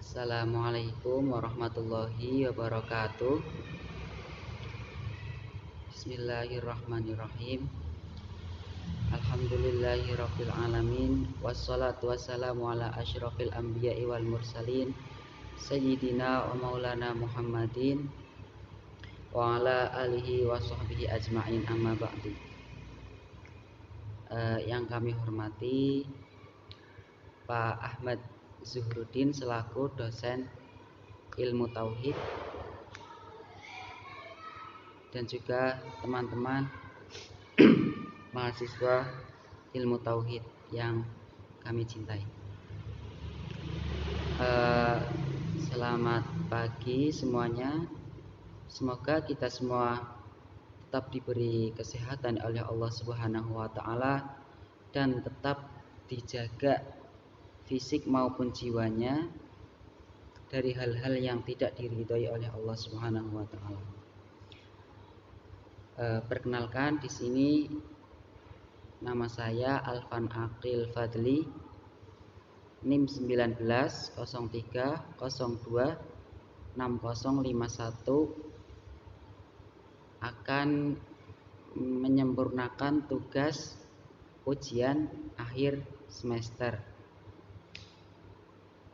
Assalamualaikum warahmatullahi wabarakatuh. Bismillahirrahmanirrahim. Alhamdulillahirabbil alamin. Wassalatu wassalamu ala asyrafil anbiya'i wal mursalin sayyidina wa maulana Muhammadin wa ala alihi wa sahbihi ajma'in, amma ba'du. Yang kami hormati Pak Ahmad Zuhrudin selaku dosen ilmu tauhid dan juga teman-teman mahasiswa ilmu tauhid yang kami cintai. Selamat pagi semuanya. Semoga kita semua tetap diberi kesehatan oleh Allah Subhanahu wa taala dan tetap dijaga fisik maupun jiwanya dari hal-hal yang tidak diridhoi oleh Allah Subhanahu wa taala. Perkenalkan, di sini nama saya Alvan Aqil Fadli, NIM 1903026051, akan menyempurnakan tugas ujian akhir semester,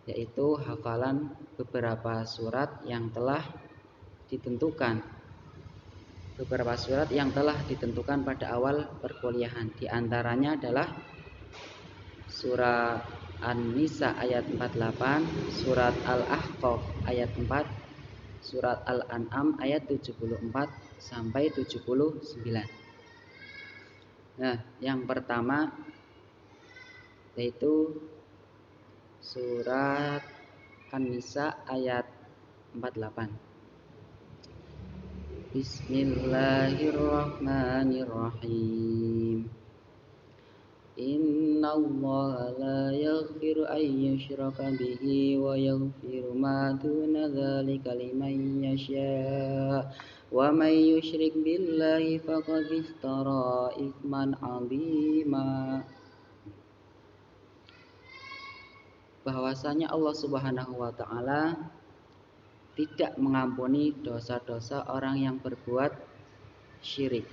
yaitu hafalan beberapa surat yang telah ditentukan pada awal perkuliahan. Di antaranya adalah surat An-Nisa ayat 48, surat Al-Ahqaf ayat 4, surat Al-An'am ayat 74 sampai 79. Nah, yang pertama yaitu surat An-Nisa ayat 48. Bismillahirrahmanirrahim. Innallaha la yaghfiru an yushraka bihi wa yaghfiru ma duna dzalika liman yasha. Wa may yusyrik billahi faqad iftara itsman 'azima. Bahwasanya Allah Subhanahu wa taala tidak mengampuni dosa-dosa orang yang berbuat syirik.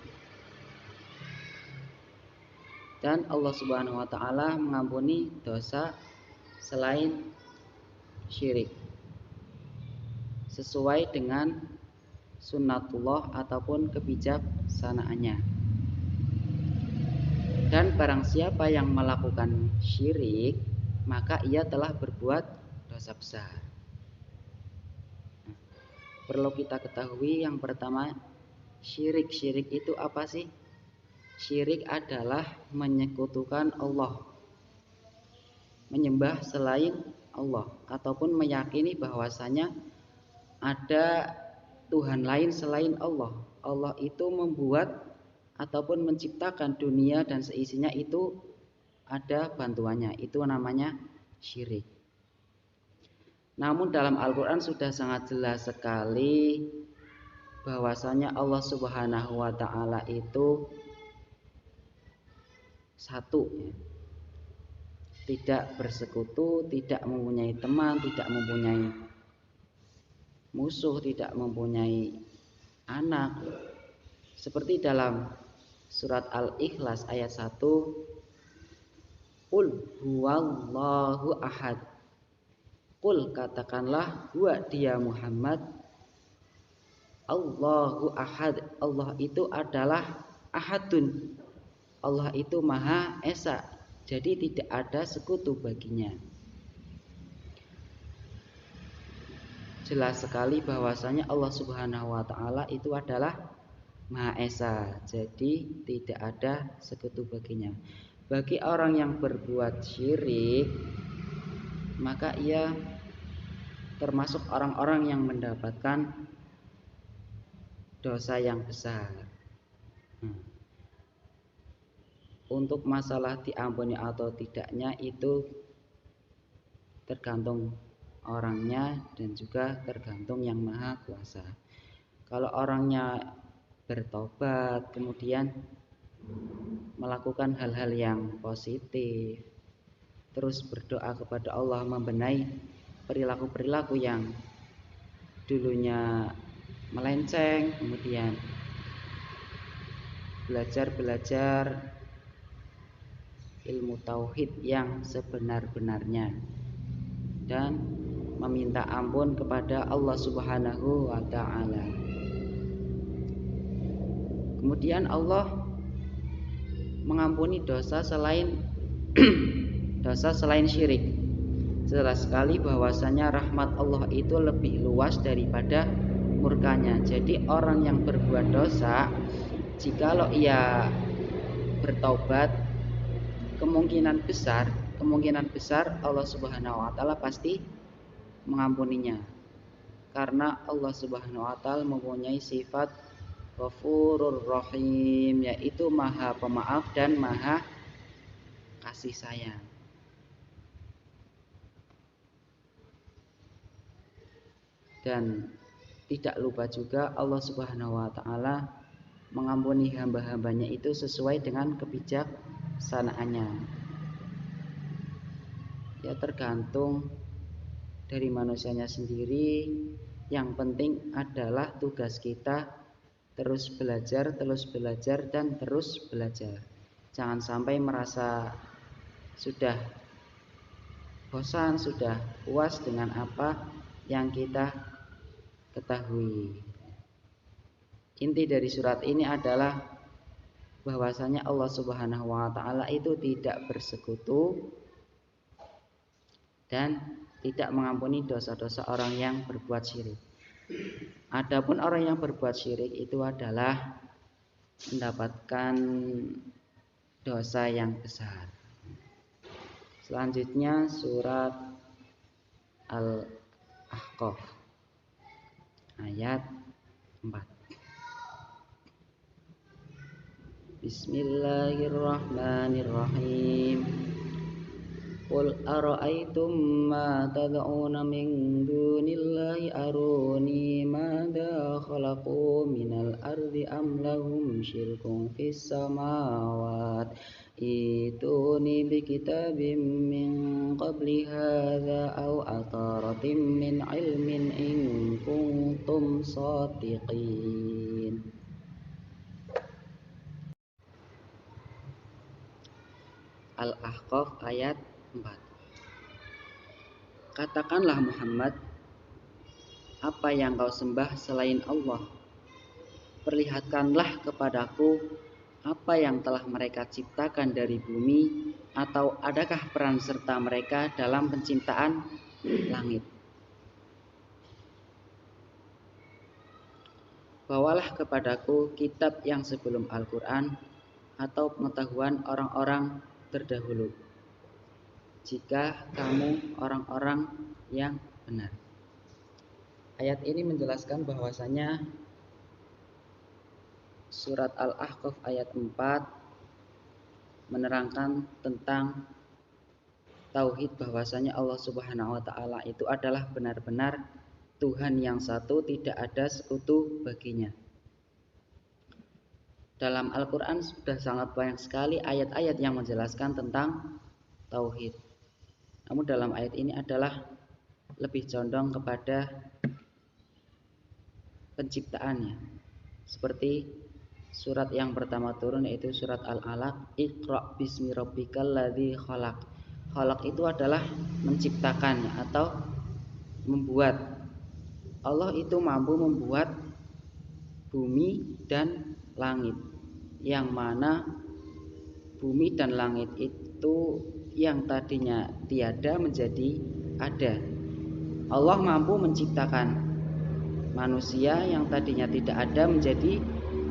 Dan Allah Subhanahu wa taala mengampuni dosa selain syirik sesuai dengan sunnatullah ataupun kebijaksanaannya. Dan barang siapa yang melakukan syirik, maka ia telah berbuat dosa besar. Perlu kita ketahui yang pertama, syirik itu apa sih? Syirik adalah menyekutukan Allah, menyembah selain Allah, ataupun meyakini bahwasanya ada Tuhan lain selain Allah. Allah itu membuat ataupun menciptakan dunia dan seisinya itu ada bantuannya. Itu namanya syirik. Namun dalam Al-Quran sudah sangat jelas sekali bahwasanya Allah Subhanahu wa taala itu satu, tidak bersekutu, tidak mempunyai teman, tidak mempunyai musuh, tidak mempunyai anak. Seperti dalam surat Al-Ikhlas ayat 1, Qul huwallahu ahad. Qul, katakanlah, huwa dia Muhammad, Allahu ahad. Allah itu adalah ahadun. Allah itu Maha Esa, jadi tidak ada sekutu baginya. Jelas sekali bahwasanya Allah Subhanahu wa taala itu adalah Maha Esa, jadi tidak ada sekutu baginya. Bagi orang yang berbuat syirik, maka ia termasuk orang-orang yang mendapatkan dosa yang besar. Untuk masalah diampuni atau tidaknya itu tergantung orangnya dan juga tergantung yang Maha Kuasa. Kalau orangnya bertobat kemudian melakukan hal-hal yang positif, terus berdoa kepada Allah, membenahi perilaku-perilaku yang dulunya melenceng, kemudian belajar ilmu tauhid yang sebenar-benarnya dan meminta ampun kepada Allah Subhanahu wa taala. Kemudian Allah mengampuni dosa selain syirik. Jelas sekali bahwasanya rahmat Allah itu lebih luas daripada murkanya. Jadi orang yang berbuat dosa, jikalau ia bertaubat, kemungkinan besar Allah Subhanahu wa taala pasti mengampuninya. Karena Allah Subhanahu wa taala mempunyai sifat Ghafurur Rahim, yaitu Maha Pemaaf dan Maha Kasih Sayang. Dan tidak lupa juga Allah Subhanahu wa taala mengampuni hamba-hambanya itu sesuai dengan kebijaksanaannya. Ya tergantung dari manusianya sendiri. Yang penting adalah tugas kita terus belajar dan terus belajar. Jangan sampai merasa sudah bosan, sudah puas dengan apa yang kita ketahui. Inti dari surat ini adalah bahwasanya Allah Subhanahu wa taala itu tidak bersekutu dan tidak mengampuni dosa-dosa orang yang berbuat syirik. Adapun orang yang berbuat syirik itu adalah mendapatkan dosa yang besar. Selanjutnya surat Al-Ahqaf ayat 4. Bismillahirrahmanirrahim. Qul ara'aytum ma tad'una min dunillahi aruni madza khalaqu minal ardi am lahum syirkun fis samawati ituni bikitabim min qabli hadza aw atharatin min ilmin in kuntum shadiqin. Al-Ahqaf ayat 4. Katakanlah Muhammad, apa yang kau sembah selain Allah? Perlihatkanlah kepadaku apa yang telah mereka ciptakan dari bumi, atau adakah peran serta mereka dalam penciptaan langit? Bawalah kepadaku kitab yang sebelum Al-Quran atau pengetahuan orang-orang terdahulu, jika kamu orang-orang yang benar. Ayat ini menjelaskan bahwasanya surat Al-Ahqaf ayat 4 menerangkan tentang tauhid, bahwasanya Allah Subhanahu wa taala itu adalah benar-benar Tuhan yang satu, tidak ada sekutu baginya. Dalam Al-Quran sudah sangat banyak sekali ayat-ayat yang menjelaskan tentang tauhid. Namun dalam ayat ini adalah lebih condong kepada penciptaannya. Seperti surat yang pertama turun, yaitu surat Al-Alaq, Iqra bismi rabbikal ladzi khalaq. Khalaq itu adalah menciptakannya atau membuat. Allah itu mampu membuat bumi dan langit, yang mana bumi dan langit itu yang tadinya tiada menjadi ada. Allah mampu menciptakan manusia yang tadinya tidak ada menjadi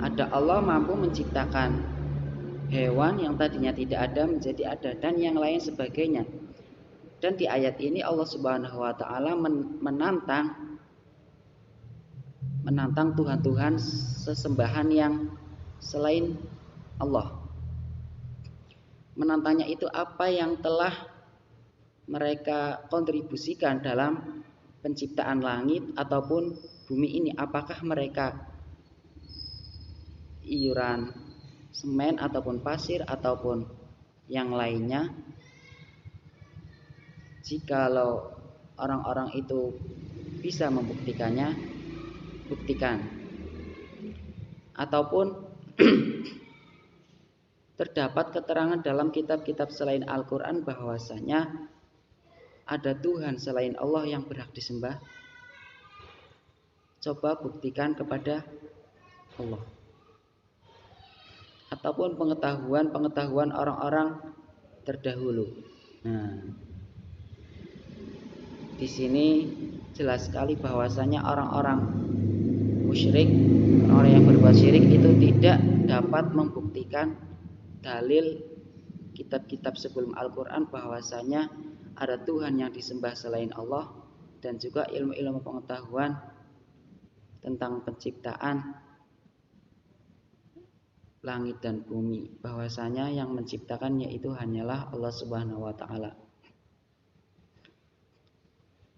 ada. Allah mampu menciptakan hewan yang tadinya tidak ada menjadi ada, dan yang lain sebagainya. Dan di ayat ini Allah Subhanahu wa taala menantang Tuhan-Tuhan sesembahan yang selain Allah. Menantangnya itu apa yang telah mereka kontribusikan dalam penciptaan langit ataupun bumi ini. Apakah mereka iuran semen ataupun pasir ataupun yang lainnya? Jikalau orang-orang itu bisa membuktikannya, buktikan. Ataupun terdapat keterangan dalam kitab-kitab selain Al-Quran bahwasanya ada Tuhan selain Allah yang berhak disembah, coba buktikan kepada Allah. Ataupun pengetahuan orang-orang terdahulu. Nah, di sini jelas sekali bahwasanya orang-orang musyrik, orang yang berbuat syirik itu tidak dapat membuktikan dalil kitab-kitab sebelum Al-Quran bahwasanya ada Tuhan yang disembah selain Allah, dan juga ilmu-ilmu pengetahuan tentang penciptaan langit dan bumi, bahwasanya yang menciptakan yaitu hanyalah Allah Subhanahu wa taala.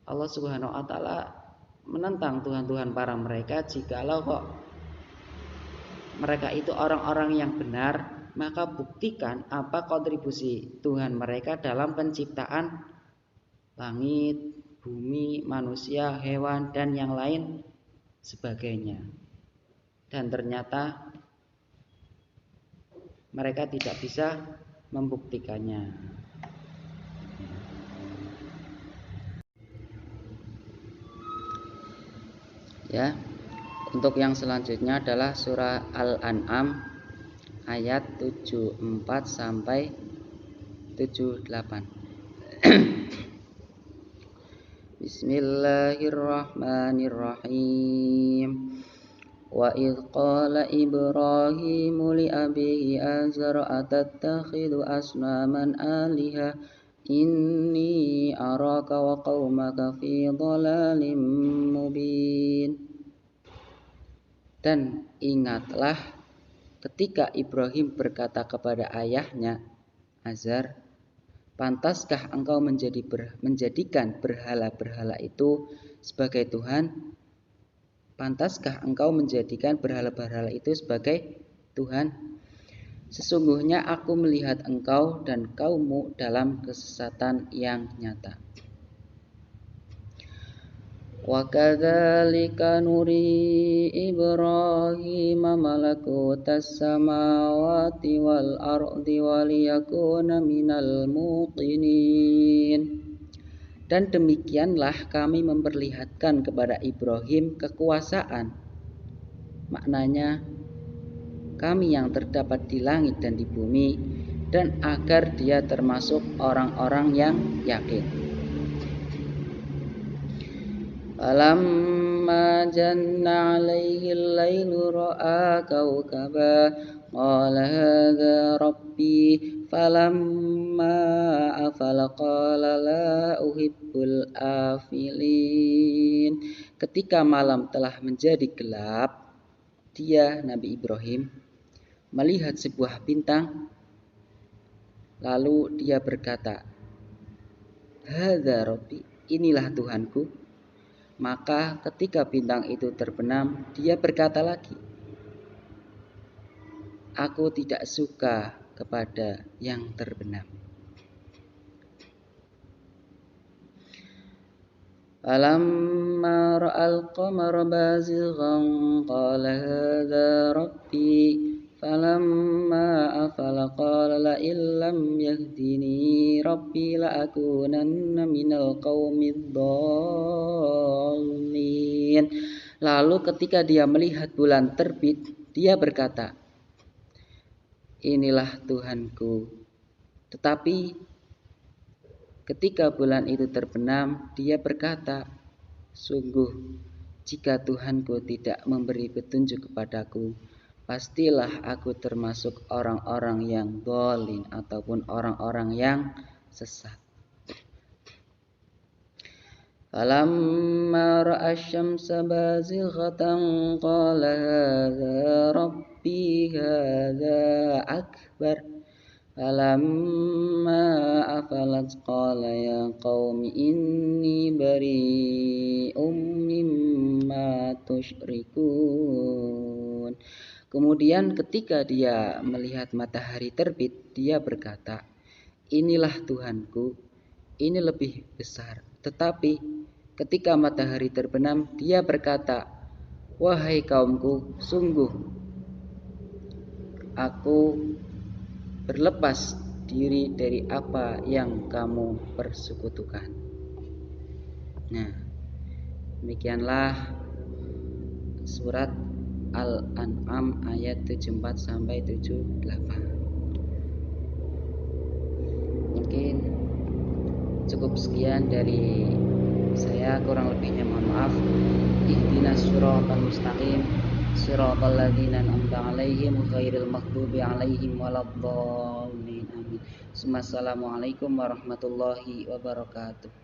Allah Subhanahu wa taala menentang Tuhan-Tuhan para mereka jikalau kok mereka itu orang-orang yang benar, maka buktikan apa kontribusi Tuhan mereka dalam penciptaan langit, bumi, manusia, hewan, dan yang lain sebagainya. Dan ternyata mereka tidak bisa membuktikannya. Ya, untuk yang selanjutnya adalah surah Al-An'am ayat 74 sampai 78. Bismillahirrahmanirrahim. Wa idh qala Ibrahimu li abihi azar atattakhidhu asnaman aliha inni araka wa qaumaka fi dhalalim mubin. Dan ingatlah ketika Ibrahim berkata kepada ayahnya Azar, pantaskah engkau menjadikan berhala-berhala itu sebagai Tuhan? Pantaskah engkau menjadikan berhala-berhala itu sebagai Tuhan? Sesungguhnya aku melihat engkau dan kaummu dalam kesesatan yang nyata. Wa kadzalika nuri Ibrahim malakutas samawati wal ardi waliyakuna minal muqinin. Dan demikianlah kami memperlihatkan kepada Ibrahim kekuasaan. Maknanya kami yang terdapat di langit dan di bumi, dan agar dia termasuk orang-orang yang yakin. Falamma janna alaihi al-lailu ra'a kawkaba qala hadza rabbi falamma afala qala la uhibbul afilin. Ketika malam telah menjadi gelap, dia Nabi Ibrahim melihat sebuah bintang, lalu dia berkata, hadza rabbi, inilah Tuhanku. Maka ketika bintang itu terbenam, dia berkata lagi, aku tidak suka kepada yang terbenam. Falamma ra'al qamara bazighan qala hadza rabbi falamma afala qala la illam yahdini rabbi la akunanna minal qaumid dhalin. Lalu ketika dia melihat bulan terbit, dia berkata, inilah Tuhanku. Tetapi ketika bulan itu terbenam, dia berkata, sungguh jika Tuhanku tidak memberi petunjuk kepadaku, pastilah aku termasuk orang-orang yang dhalin ataupun orang-orang yang sesat. Falamma ra'a asy-syamsa bazighatan qala hadza rabbi hadza akbar. Falamma afalat qala ya qaumi inni bari'um mimma tusyrikun. Kemudian ketika dia melihat matahari terbit, dia berkata, inilah Tuhanku, ini lebih besar Tetapi ketika matahari terbenam, dia berkata, "Wahai kaumku, sungguh aku berlepas diri dari apa yang kamu persekutukan." Nah, demikianlah surat Al-An'am ayat 74 sampai 78. Mungkin cukup sekian dari saya, kurang lebihnya mohon maaf. Ihdinas siratal mustaqim, siratal ladzina an'amta 'alaihim ghairil maghdubi 'alaihim waladdallin. Amin. Assalamualaikum warahmatullahi wabarakatuh.